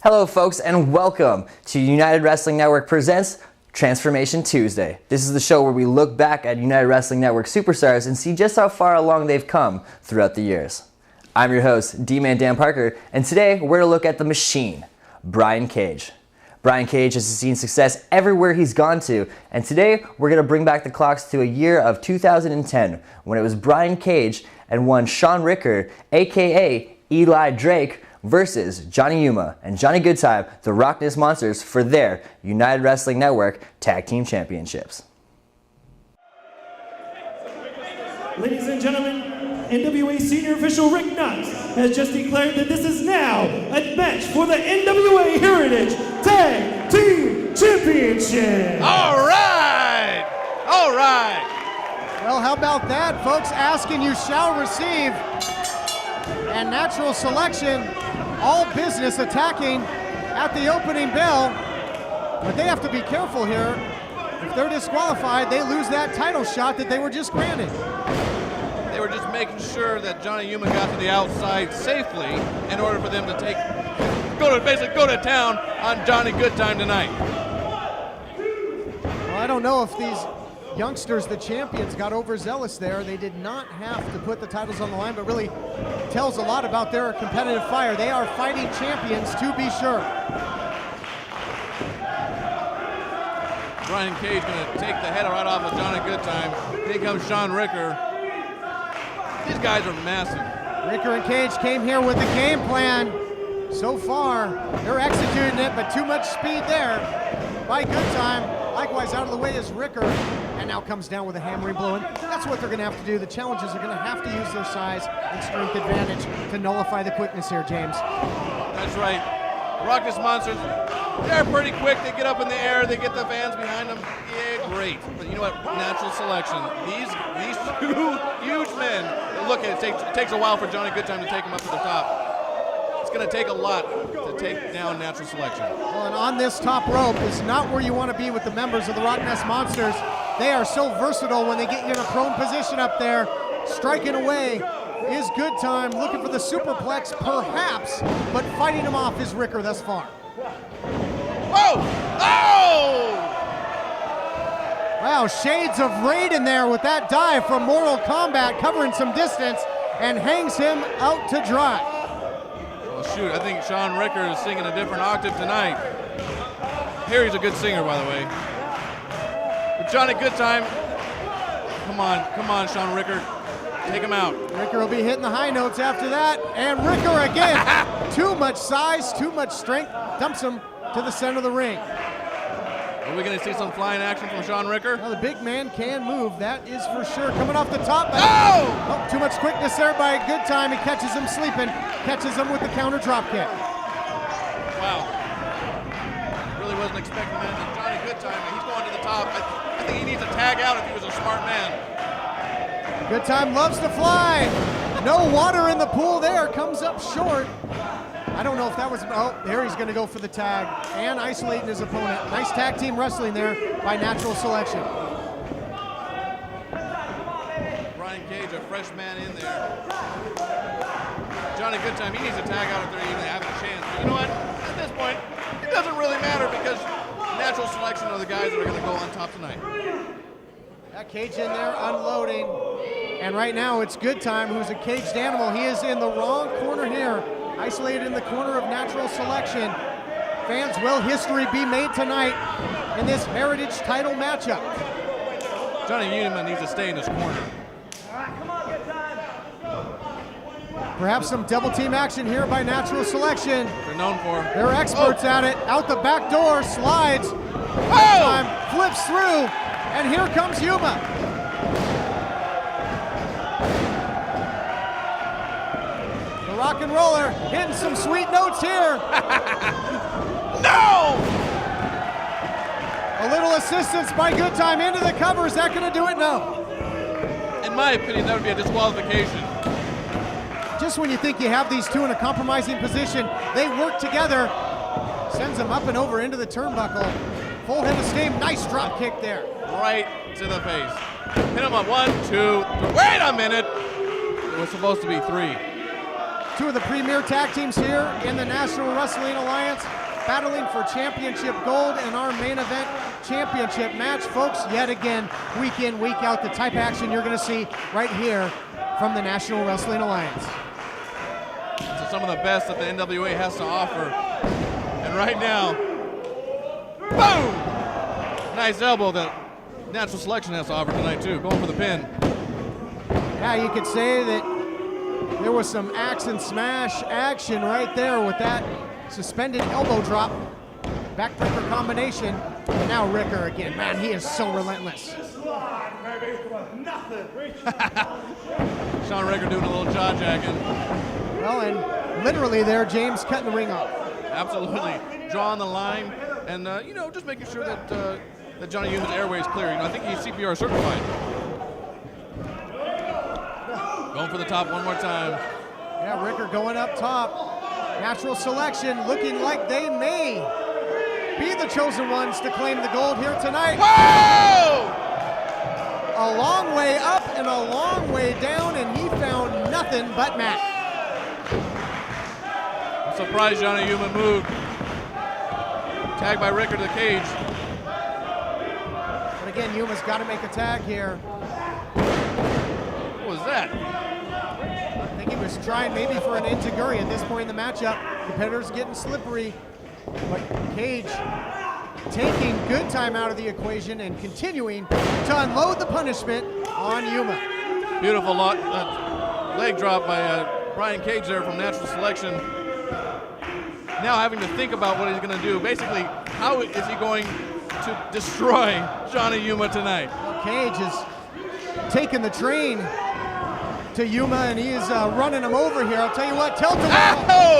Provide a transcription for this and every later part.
Hello folks and welcome to United Wrestling Network presents Transformation Tuesday. This is the show where we look back at United Wrestling Network superstars and see just how far along they've come throughout the years. I'm your host, D-Man Dan Parker, and today we're going to look at the Machine, Brian Cage. Brian Cage has seen success everywhere he's gone to, and today we're going to bring back the clocks to a year of 2010 when it was Brian Cage and one Sean Ricker, aka Eli Drake, versus Johnny Yuma and Johnny Goodtime, the Rock Ness Monsters, for their United Wrestling Network Tag Team Championships. Ladies and gentlemen, NWA Senior Official Rick Knox has just declared that this is now a match for the NWA Heritage Tag Team Championship. All right! All right! Well, how about that, folks? Ask and you shall receive. And Natural Selection, all business attacking at the opening bell. But they have to be careful here. If they're disqualified, they lose that title shot that they were just granted. They were just making sure that Johnny Yuma got to the outside safely in order for them to basically go to town on Johnny Goodtime tonight. Well, I don't know if these youngsters, the champions, got overzealous there. They did not have to put the titles on the line, but really tells a lot about their competitive fire. They are fighting champions, to be sure. Brian Cage going to take the head right off of Johnny Goodtime. Here comes Sean Ricker. These guys are massive. Ricker and Cage came here with a game plan. So far, they're executing it, but too much speed there by Goodtime. Likewise, out of the way is Ricker, and now comes down with a hammering blow. And that's what they're going to have to do. The challengers are going to have to use their size and strength advantage to nullify the quickness here, James. That's right. Rock Ness Monsters, they're pretty quick. They get up in the air. They get the fans behind them. Yeah, great. But you know what? Natural Selection. These two huge men. Look, it takes a while for Johnny Goodtime to take them up to the top. It's going to take a lot to take down Natural Selection. Well, and on this top rope is not where you want to be with the members of the Rock Ness Monsters. They are so versatile when they get you in a prone position up there. Striking away is Goodtime, looking for the superplex perhaps, but fighting him off is Ricker thus far. Whoa! Oh! Wow, shades of Raid in there with that dive from Mortal Kombat, covering some distance and hangs him out to dry. Well, shoot, I think Sean Ricker is singing a different octave tonight. Harry's a good singer, by the way. But Johnny Goodtime, come on, Sean Ricker, take him out. Ricker will be hitting the high notes after that, and Ricker again, too much size, too much strength, dumps him to the center of the ring. Are we going to see some flying action from Sean Ricker? Well, the big man can move, that is for sure. Coming off the top. Oh! Too much quickness there by Goodtime. He catches him sleeping, catches him with the counter drop kick. Wow. Really wasn't expecting that. And Johnny Goodtime, he's going to the top. I think he needs to tag out if he was a smart man. Goodtime loves to fly. No water in the pool there, comes up short. I don't know if that was, oh, there he's going to go for the tag and isolating his opponent. Nice tag team wrestling there by Natural Selection. Brian Cage, a fresh man in there. Johnny Goodtime, he needs to tag out if they're even having a chance. But you know what? At this point, it doesn't really matter because Natural Selection are the guys that are going to go on top tonight. That Cage in there unloading. And right now it's Goodtime, who's a caged animal. He is in the wrong corner here. Isolated in the corner of Natural Selection. Fans, will history be made tonight in this Heritage title matchup? Johnny Yuma needs to stay in his corner. Perhaps some double team action here by Natural Selection. They're known for. They're experts at it. Out the back door, slides. Oh! Time flips through, and here comes Yuma. Rock and roller hitting some sweet notes here. No! A little assistance by Goodtime into the cover. Is that going to do it? No. In my opinion, that would be a disqualification. Just when you think you have these two in a compromising position, they work together. Sends them up and over into the turnbuckle. Full head of steam. Nice drop kick there. Right to the face. Hit him on 1, 2, 3. Wait a minute. It was supposed to be 3. Two of the premier tag teams here in the National Wrestling Alliance, battling for championship gold in our main event championship match. Folks, yet again, week in, week out, the type of action you're going to see right here from the National Wrestling Alliance. So some of the best that the NWA has to offer. And right now, boom! Nice elbow that Natural Selection has to offer tonight too, going for the pin. Yeah, you could say that there was some axe and smash action right there with that suspended elbow drop, backbreaker combination, and now Ricker again. Man, he is so relentless. Sean Ricker doing a little jaw jacking. Well, and literally there, James cutting the ring off. Absolutely, drawing the line, and just making sure that that Johnny Human's airway is clear. I think he's CPR certified. Going for the top one more time. Yeah, Ricker going up top. Natural Selection looking like they may be the chosen ones to claim the gold here tonight. Whoa! A long way up and a long way down, and he found nothing but mat. I'm surprised Johnny Human moved. Tagged by Ricker to the cage. But again, Yuma's got to make a tag here. What was that? I think he was trying maybe for an enziguri at this point in the matchup. Competitors getting slippery, but Cage taking good time out of the equation and continuing to unload the punishment on Yuma. Beautiful leg drop by Brian Cage there from Natural Selection. Now having to think about what he's going to do. Basically, how is he going to destroy Johnny Yuma tonight? Well, Cage is taking the train to Yuma, and he is running him over here. I'll tell you what, Telton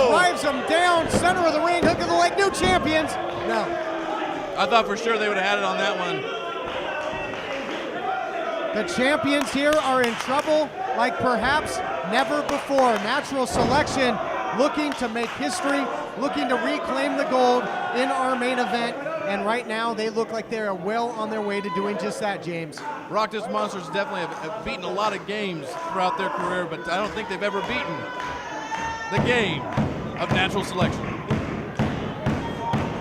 drives him down, center of the ring, hook of the leg, new champions. No. I thought for sure they would have had it on that one. The champions here are in trouble like perhaps never before. Natural Selection looking to make history, looking to reclaim the gold in our main event, and right now they look like they are well on their way to doing just that, James. Rockdust Monsters definitely have beaten a lot of games throughout their career, but I don't think they've ever beaten the game of Natural Selection.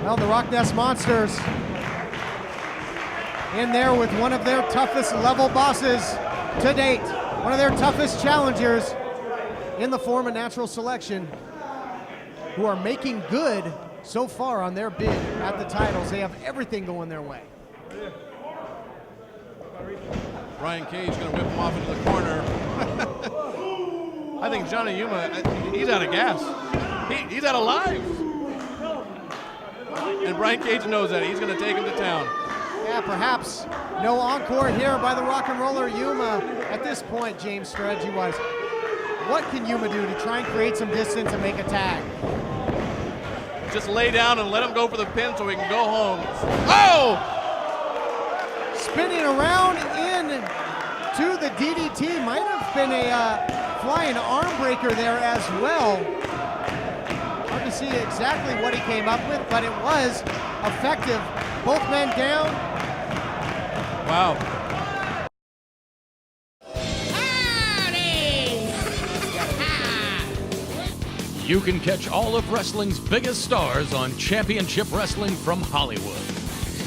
Well, the Rockdust Monsters in there with one of their toughest level bosses to date, one of their toughest challengers in the form of Natural Selection, who are making good so far on their bid at the titles. They have everything going their way. Brian Cage going to whip him off into the corner. I think Johnny Yuma, he's out of gas. He's out of lives. And Brian Cage knows that. He's going to take him to town. Yeah, perhaps no encore here by the rock and roller Yuma at this point, James, strategy-wise. What can Yuma do to try and create some distance and make a tag? Just lay down and let him go for the pin so he can go home. Oh! Spinning around in to the DDT. Might have been a flying arm breaker there as well. Hard to see exactly what he came up with, but it was effective. Both men down. Wow. You can catch all of wrestling's biggest stars on Championship Wrestling from Hollywood.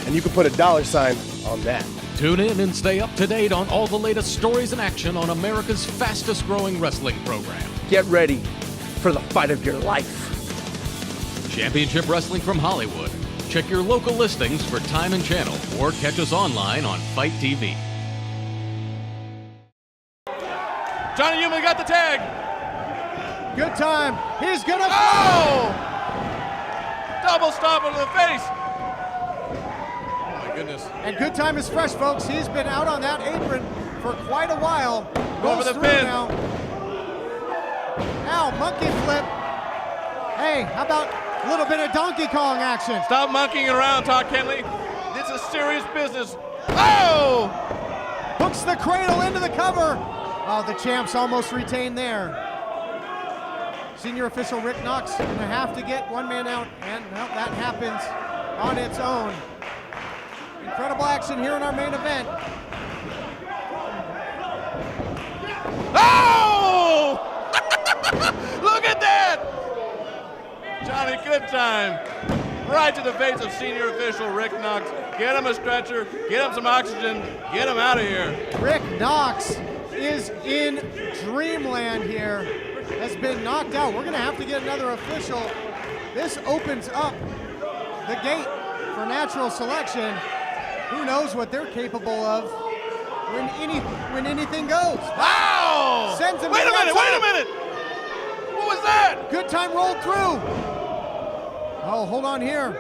And you can put a $sign on that. Tune in and stay up to date on all the latest stories and action on America's fastest growing wrestling program. Get ready for the fight of your life. Championship Wrestling from Hollywood. Check your local listings for time and channel or catch us online on Fight TV. Johnny Yuma got the tag. Good time. He's gonna. Oh! Double stomp into the face. Oh my goodness. And good time is fresh, folks. He's been out on that apron for quite a while. Going for the through pin. now. Now, monkey flip. Hey, how about a little bit of Donkey Kong action? Stop monkeying around, Todd Kenley. This is serious business. Oh! Hooks the cradle into the cover. Oh, the champ's almost retained there. Senior official Rick Knox gonna have to get one man out, and well, that happens on its own. Incredible action here in our main event. Oh! Look at good time. Right to the face of senior official Rick Knox. Get him a stretcher, get him some oxygen, get him out of here. Rick Knox is in dreamland here, has been knocked out. We're gonna have to get another official. This opens up the gate for natural selection. Who knows what they're capable of when anything goes. Wow! Sends him Wait to a the minute, outside. wait a minute! What was that? Good time rolled through. Oh, hold on here.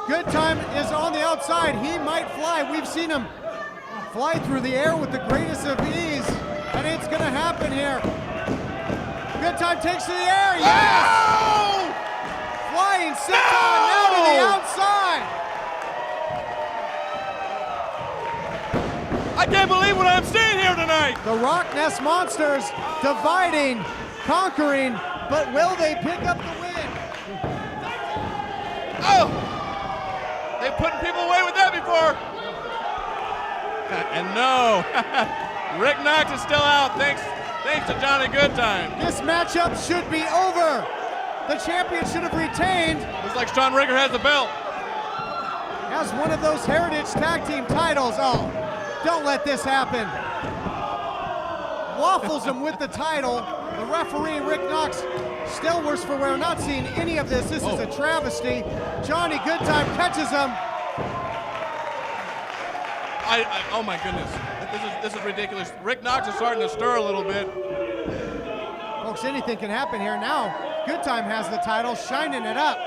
Good time is on the outside. He might fly. We've seen him fly through the air with the greatest of ease, and it's gonna happen here. Good time takes to the air. Yes! Oh! Flying sits on now to the outside. I can't believe what I'm seeing here tonight. The Rock Nest Monsters dividing, conquering, but will they pick up the win? Oh! They've put people away with that before. And no, Rick Knox is still out. Thanks to Johnny Goodtime. This matchup should be over. The champion should have retained. Looks like Sean Rigger has the belt. Has one of those Heritage Tag Team titles. Oh, don't let this happen. Waffles him with the title. The referee, Rick Knox, still worse for wear. Not seeing any of this. This is a travesty. Johnny Goodtime catches him. Oh my goodness, this is ridiculous. Rick Knox is starting to stir a little bit. Folks, anything can happen here now. Goodtime has the title, shining it up.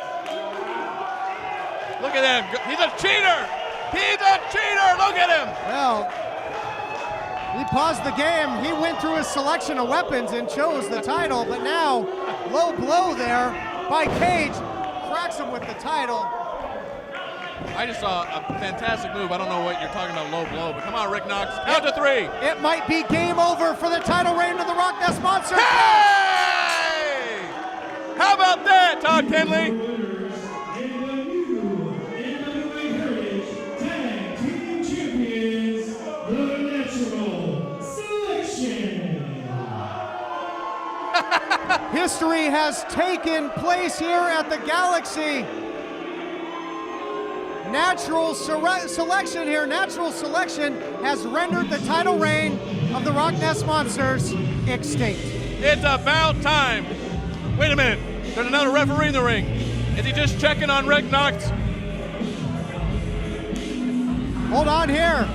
Look at him, he's a cheater! He's a cheater, look at him! Well, he paused the game. He went through his selection of weapons and chose the title, but now, low blow there by Cage, cracks him with the title. I just saw a fantastic move. I don't know what you're talking about, low blow, but come on, Rick Knox, count to three. It might be game over for the title reign of the Rock Nest Monsters. Hey! How about that, Todd Kenley? History has taken place here at the Galaxy. Natural selection here. Natural selection has rendered the title reign of the Rock Nest Monsters extinct. It's about time. Wait a minute. There's another referee in the ring. Is he just checking on Rick Knox? Hold on here.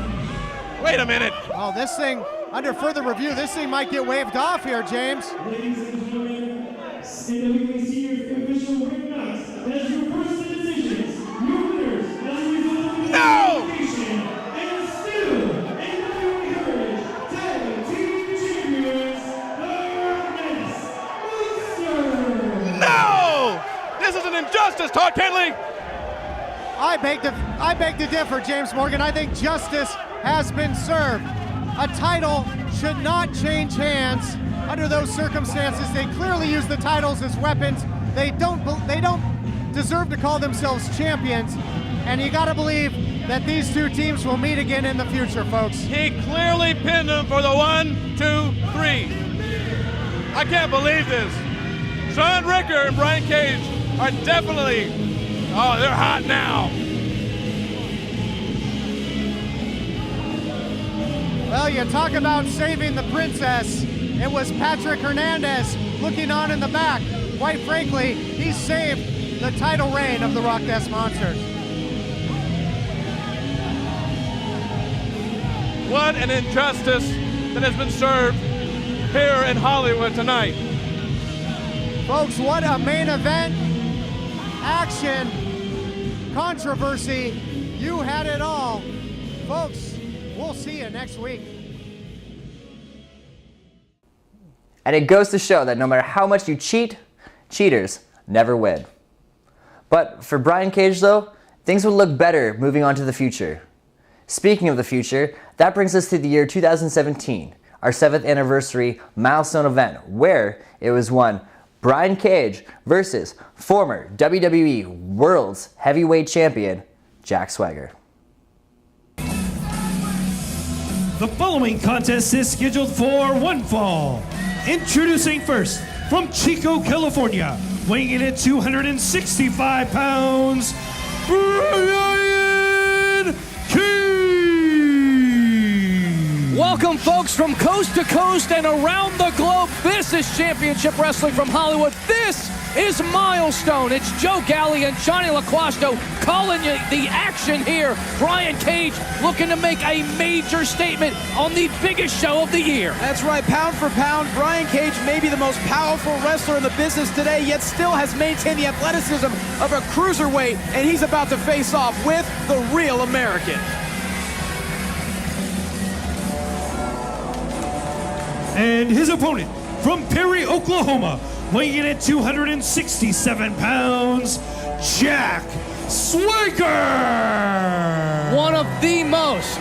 Wait a minute. Oh, this thing, under further review, this thing might get waved off here, James. Ladies and gentlemen, CWFH Senior Official Rick Knox has reversed the decisions. Your winners as a result of the unification and still NWA Heritage Tag Team Champions, the Rock Nest Monsters. No! This is an injustice, Todd Kenley. I beg to differ, James Morgan. I think justice has been served. A title should not change hands under those circumstances. They clearly use the titles as weapons. They don't deserve to call themselves champions. And you gotta believe that these two teams will meet again in the future, folks. He clearly pinned him for the 1, 2, 3. I can't believe this. Sean Ricker and Brian Cage are definitely, they're hot now. Well, you talk about saving the princess. It was Patrick Hernandez looking on in the back. Quite frankly, he saved the title reign of the Rock Nest Monsters. What an injustice that has been served here in Hollywood tonight. Folks, what a main event, action, controversy. You had it all. Folks, we'll see you next week. And it goes to show that no matter how much you cheat, cheaters never win. But for Brian Cage though, things would look better moving on to the future. Speaking of the future, that brings us to the year 2017, our 7th anniversary milestone event, where it was won Brian Cage versus former WWE World's Heavyweight Champion, Jack Swagger. The following contest is scheduled for one fall. Introducing first, from Chico, California, weighing in at 265 pounds, Brian Cage. Welcome, folks, from coast to coast and around the globe. This is Championship Wrestling from Hollywood. This is Milestone. It's Joe Galli and Johnny LaQuasto calling you the action here. Brian Cage looking to make a major statement on the biggest show of the year. That's right, pound for pound, Brian Cage may be the most powerful wrestler in the business today, yet still has maintained the athleticism of a cruiserweight, and he's about to face off with the real American. And his opponent from Perry, Oklahoma, weighing in at 267 pounds, Jack Swagger. One of the most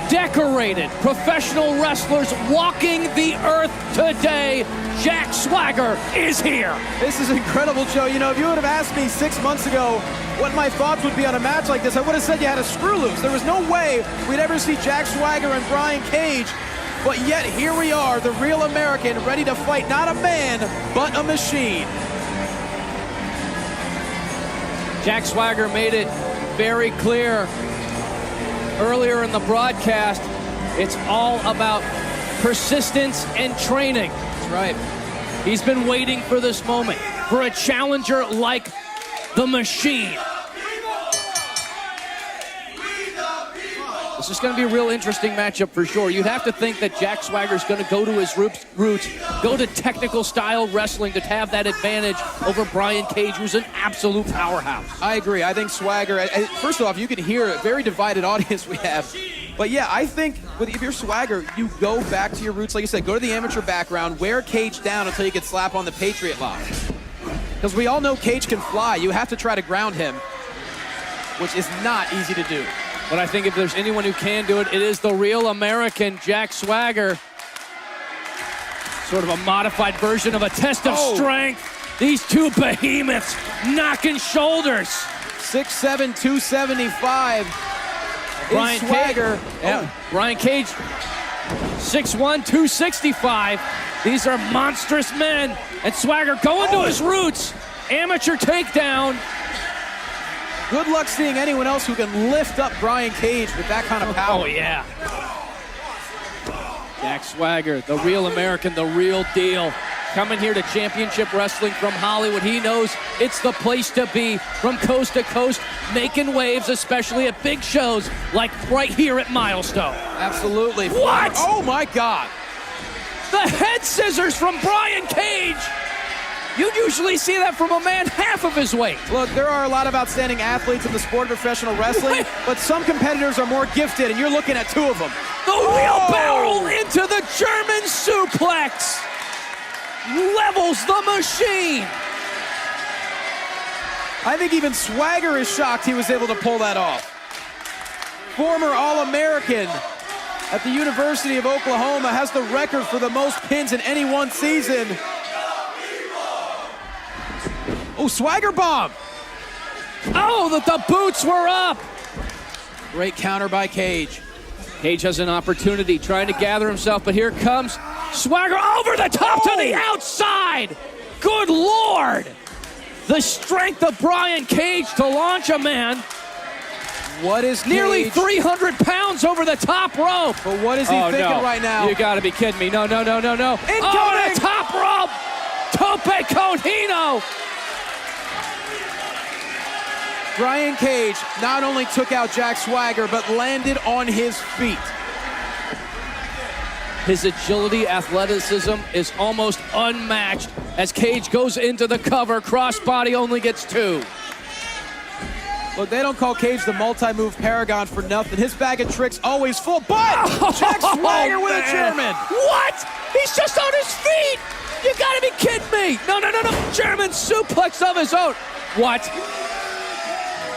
decorated professional wrestlers walking the earth today. Jack Swagger is here. This is incredible, Joe. You know, if you would have asked me 6 months ago what my thoughts would be on a match like this, I would have said you had a screw loose. There was no way we'd ever see Jack Swagger and Brian Cage. But yet, here we are, the real American, ready to fight not a man, but a machine. Jack Swagger made it very clear earlier in the broadcast. It's all about persistence and training. That's right. He's been waiting for this moment, for a challenger like the Machine. This is going to be a real interesting matchup for sure. You'd have to think that Jack Swagger's going to go to his roots, go to technical style wrestling to have that advantage over Brian Cage, who's an absolute powerhouse. I agree. I think Swagger, first off, you can hear a very divided audience we have. But yeah, I think if you're Swagger, you go back to your roots. Like you said, go to the amateur background, wear Cage down until you can slap on the Patriot lock. Because we all know Cage can fly. You have to try to ground him, which is not easy to do. But I think if there's anyone who can do it, it is the real American, Jack Swagger. Sort of a modified version of a test of strength. These two behemoths knocking shoulders. 6'7", 275. Brian Swagger. Brian Cage, 6'1", 265. These are monstrous men. And Swagger going to his roots. Amateur takedown. Good luck seeing anyone else who can lift up Brian Cage with that kind of power. Oh, yeah. Jack Swagger, the real American, the real deal. Coming here to Championship Wrestling from Hollywood. He knows it's the place to be, from coast to coast, making waves, especially at big shows like right here at Milestone. Absolutely. What? Oh, my God. The head scissors from Brian Cage. You'd usually see that from a man half of his weight. Look, there are a lot of outstanding athletes in the sport of professional wrestling, but some competitors are more gifted, and you're looking at two of them. The wheelbarrow into the German suplex. Levels the Machine. I think even Swagger is shocked he was able to pull that off. Former All-American at the University of Oklahoma, has the record for the most pins in any one season. Oh, Swagger bomb. Oh, the boots were up. Great counter by Cage. Cage has an opportunity, trying to gather himself, but here comes Swagger over the top to the outside. Good Lord. The strength of Brian Cage to launch a man. What is Cage? Nearly 300 pounds over the top rope. But what is he thinking right now? You gotta be kidding me. No. Incoming! Oh, the top rope. Tope Cojino. Brian Cage not only took out Jack Swagger, but landed on his feet. His agility, athleticism is almost unmatched as Cage goes into the cover. Crossbody only gets 2. Look, they don't call Cage the multi-move paragon for nothing. His bag of tricks always full, but Jack Swagger with a German. What? He's just on his feet. You gotta be kidding me. No. German suplex of his own. What?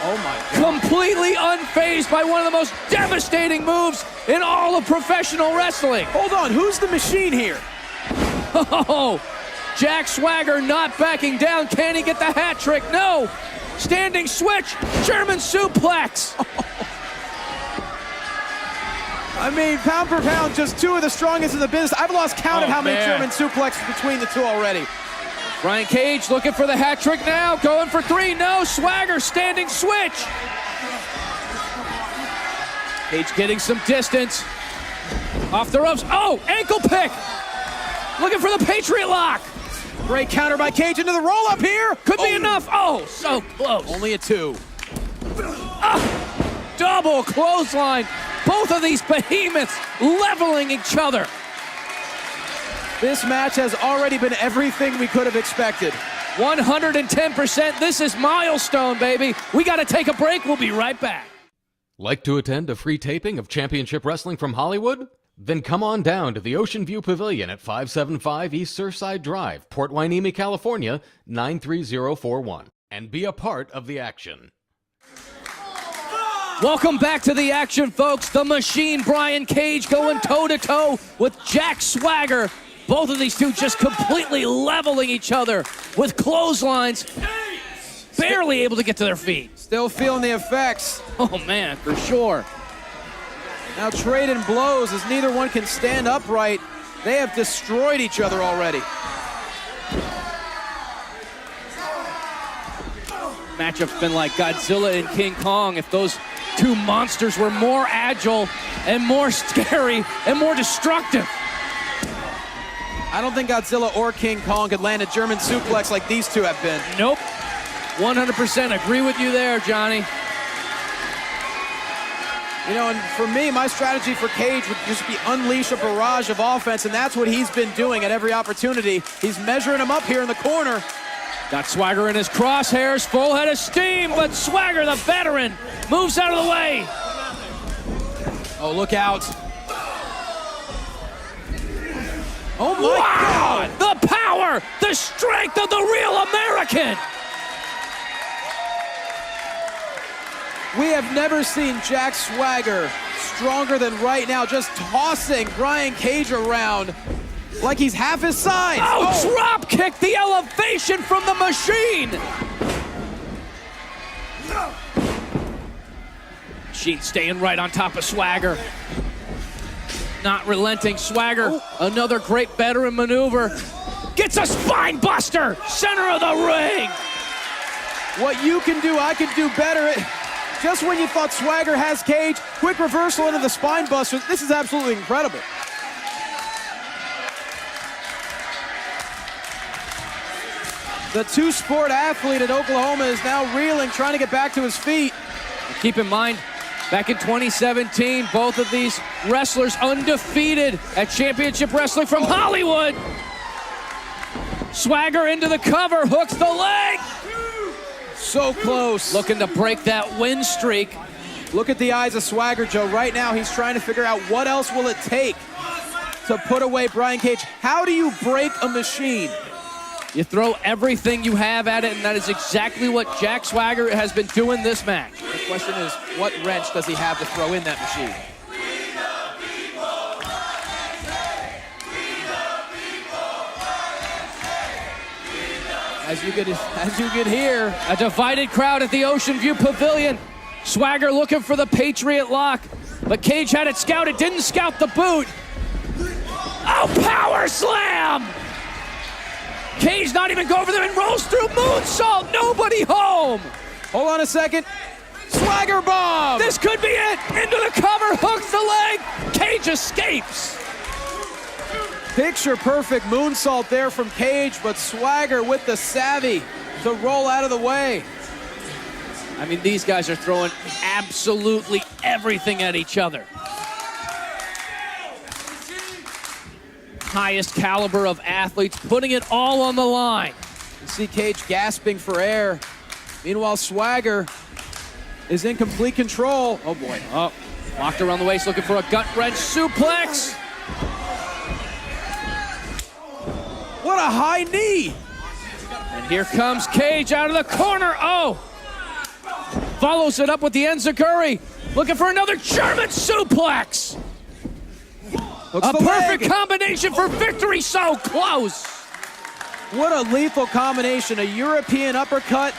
Oh my God. Completely unfazed by one of the most devastating moves in all of professional wrestling. Hold on, who's the Machine here? Oh, Jack Swagger not backing down. Can he get the hat trick? No. Standing switch, German suplex. I mean, pound for pound, just two of the strongest in the business. I've lost count of how many German suplexes between the two already. Brian Cage looking for the hat trick now, going for 3, no, Swagger standing switch. Cage getting some distance. Off the ropes, oh, ankle pick. Looking for the Patriot lock. Great counter by Cage into the roll-up here. Could be enough, oh, so close. Only a 2. Double clothesline. Both of these behemoths leveling each other. This match has already been everything we could have expected. 110%. This is milestone, baby. We got to take a break. We'll be right back. Like to attend a free taping of Championship Wrestling from Hollywood? Then come on down to the Ocean View Pavilion at 575 East Surfside Drive, Port Hueneme, California, 93041, and be a part of the action. Welcome back to the action, folks. The Machine, Brian Cage, going toe-to-toe with Jack Swagger. Both of these two just completely leveling each other with clotheslines. Barely able to get to their feet. Still feeling the effects. Oh, man, for sure. Now trading blows as neither one can stand upright. They have destroyed each other already. Matchup's been like Godzilla and King Kong. If those two monsters were more agile and more scary and more destructive. I don't think Godzilla or King Kong could land a German suplex like these two have been. Nope. 100% agree with you there, Johnny. You know, and for me, my strategy for Cage would just be unleash a barrage of offense, and that's what he's been doing at every opportunity. He's measuring him up here in the corner. Got Swagger in his crosshairs, full head of steam, but Swagger, the veteran, moves out of the way. Oh, look out. Oh my God! The power, the strength of the real American. We have never seen Jack Swagger stronger than right now, just tossing Brian Cage around like he's half his size. Oh, drop kick, the elevation from the Machine. Machine staying right on top of Swagger. Not relenting. Swagger, another great veteran maneuver. Gets a spine buster, center of the ring. What you can do, I can do better. Just when you thought Swagger has Cage, quick reversal into the spine buster. This is absolutely incredible. The two-sport athlete at Oklahoma is now reeling, trying to get back to his feet. Keep in mind, back in 2017, both of these wrestlers undefeated at Championship Wrestling from Hollywood. Swagger into the cover, hooks the leg. So close. Looking to break that win streak. Look at the eyes of Swagger, Joe. Right now, he's trying to figure out what else will it take to put away Brian Cage. How do you break a machine? You throw everything you have at it, and that is exactly what Jack Swagger has been doing this match. The question is, what wrench does he have to throw in that machine? As you could hear, a divided crowd at the Ocean View Pavilion. Swagger looking for the Patriot lock, but Cage had it scouted, didn't scout the boot. Oh, power slam! Cage not even go over there and rolls through moonsault, nobody home. Hold on a second. Swagger bomb! This could be it. Into the cover, hooks the leg. Cage escapes. Picture perfect moonsault there from Cage, but Swagger with the savvy to roll out of the way. I mean, these guys are throwing absolutely everything at each other. Highest caliber of athletes, putting it all on the line. You see Cage gasping for air. Meanwhile, Swagger is in complete control. Oh boy. Oh, locked around the waist, looking for a gut wrench suplex. What a high knee. And here comes Cage out of the corner. Oh, follows it up with the enziguri. Looking for another German suplex. A perfect combination for victory, so close. What a lethal combination, a European uppercut,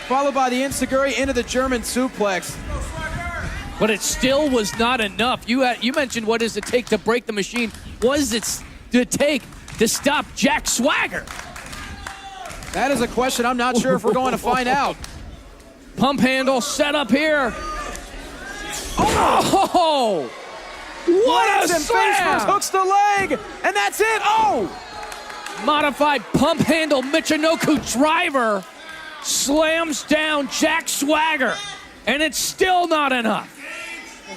followed by the enziguri into the German suplex. But it still was not enough. You mentioned what does it take to break the machine. What does it take to stop Jack Swagger? That is a question I'm not sure if we're going to find out. Pump handle set up here. Oh! What a and face slam! first, hooks the leg, and that's it. Oh! Modified pump handle Michinoku driver slams down Jack Swagger, and it's still not enough.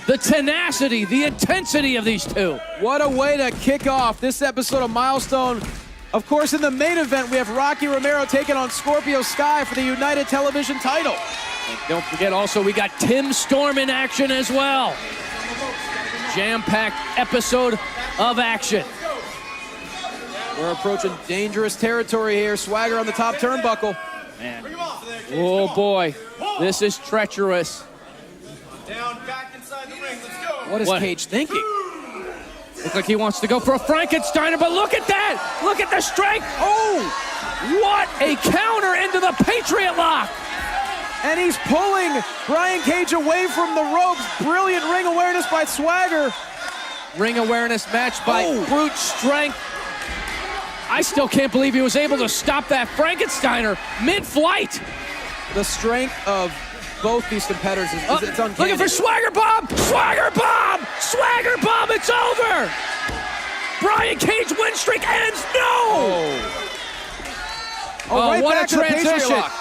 The tenacity, the intensity of these two. What a way to kick off this episode of Milestone. Of course, in the main event, we have Rocky Romero taking on Scorpio Sky for the United Television title. And don't forget also, we got Tim Storm in action as well. Jam-packed episode of action. We're approaching dangerous territory here. Swagger on the top turnbuckle. Man. Oh boy, this is treacherous. Down, back inside the ring. Let's go. What is Cage thinking? Looks like he wants to go for a Frankensteiner, but look at that! Look at the strength! Oh! What a counter into the Patriot Lock! And he's pulling Brian Cage away from the ropes. Brilliant ring awareness by Swagger. Ring awareness matched by brute strength. I still can't believe he was able to stop that Frankensteiner mid-flight. The strength of both these competitors is it's uncanny. Looking for Swagger Bomb! Swagger Bomb! Swagger Bomb! It's over! Brian Cage win streak ends. No! Right what back a to the Patriot transition. Lock.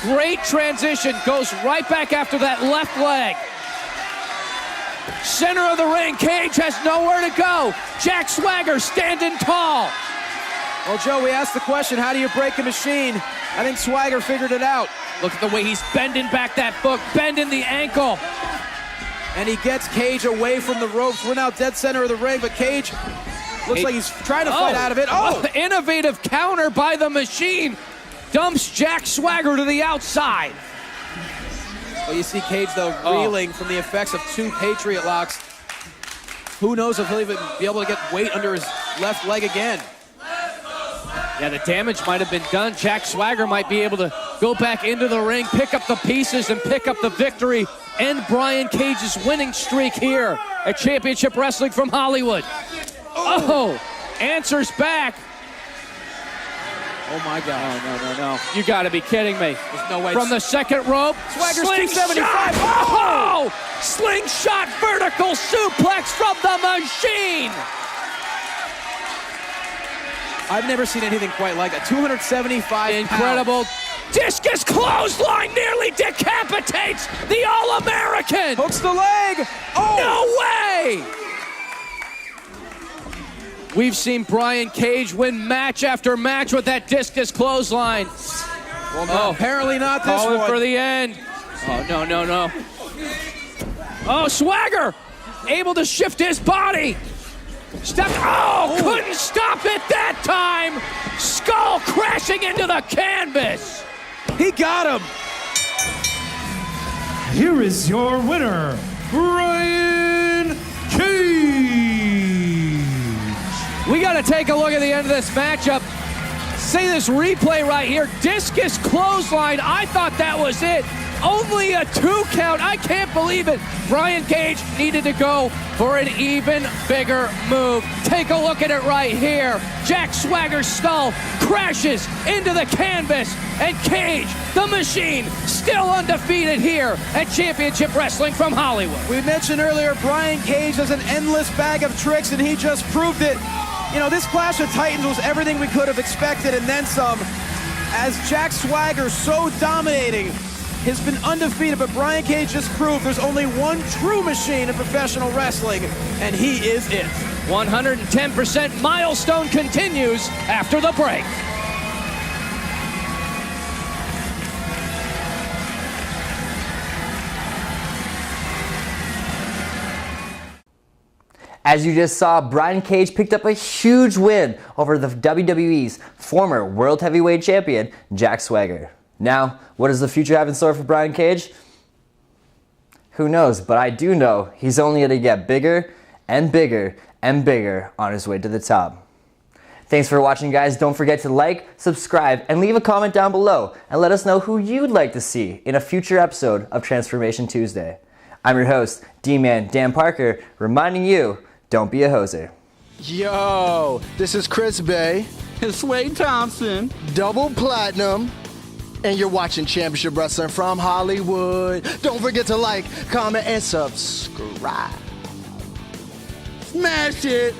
Great transition. Goes right back after that left leg. Center of the ring. Cage has nowhere to go. Jack Swagger standing tall. Well, Joe, we asked the question, how do you break a machine? I think Swagger figured it out. Look at the way he's bending back that foot, bending the ankle. And he gets Cage away from the ropes. We're now dead center of the ring, but Cage looks like he's trying to fight out of it. Oh! Innovative counter by the machine. Dumps Jack Swagger to the outside. Well, you see Cage, though, reeling from the effects of two Patriot locks. Who knows if he'll even be able to get weight under his left leg again. Yeah, the damage might have been done. Jack Swagger might be able to go back into the ring, pick up the pieces, and pick up the victory. End Brian Cage's winning streak here at Championship Wrestling from Hollywood. Oh, answers back. Oh, my God. Oh, no. You got to be kidding me. There's no way. From the second rope. Swagger's slingshot. 275. Oh! Slingshot vertical suplex from the machine. I've never seen anything quite like that. 275 Incredible. pounds. Discus clothesline nearly decapitates the All-American. Hooks the leg. Oh! No way! We've seen Brian Cage win match after match with that discus clothesline. Well, no, apparently not this Calling one. for the end. Oh, no. Oh, Swagger able to shift his body. Couldn't stop it that time. Skull crashing into the canvas. He got him. Here is your winner, Brian Cage. We got to take a look at the end of this matchup. See this replay right here. Discus clothesline. I thought that was it. Only a 2 count. I can't believe it. Brian Cage needed to go for an even bigger move. Take a look at it right here. Jack Swagger's skull crashes into the canvas, and Cage, the machine, still undefeated here at Championship Wrestling from Hollywood. We mentioned earlier Brian Cage has an endless bag of tricks, and he just proved it. You know, this Clash of Titans was everything we could have expected and then some. As Jack Swagger, so dominating, has been undefeated, but Brian Cage just proved there's only one true machine in professional wrestling, and he is it. 110% milestone continues after the break. As you just saw, Brian Cage picked up a huge win over the WWE's former World Heavyweight Champion, Jack Swagger. Now, what does the future have in store for Brian Cage? Who knows, but I do know he's only going to get bigger and bigger and bigger on his way to the top. Thanks for watching, guys. Don't forget to like, subscribe, and leave a comment down below and let us know who you'd like to see in a future episode of Transformation Tuesday. I'm your host, D-Man Dan Parker, reminding you, don't be a hoser. Yo, this is Chris Bay. Sway Thompson. Double platinum. And you're watching Championship Wrestling from Hollywood. Don't forget to like, comment, and subscribe. Smash it.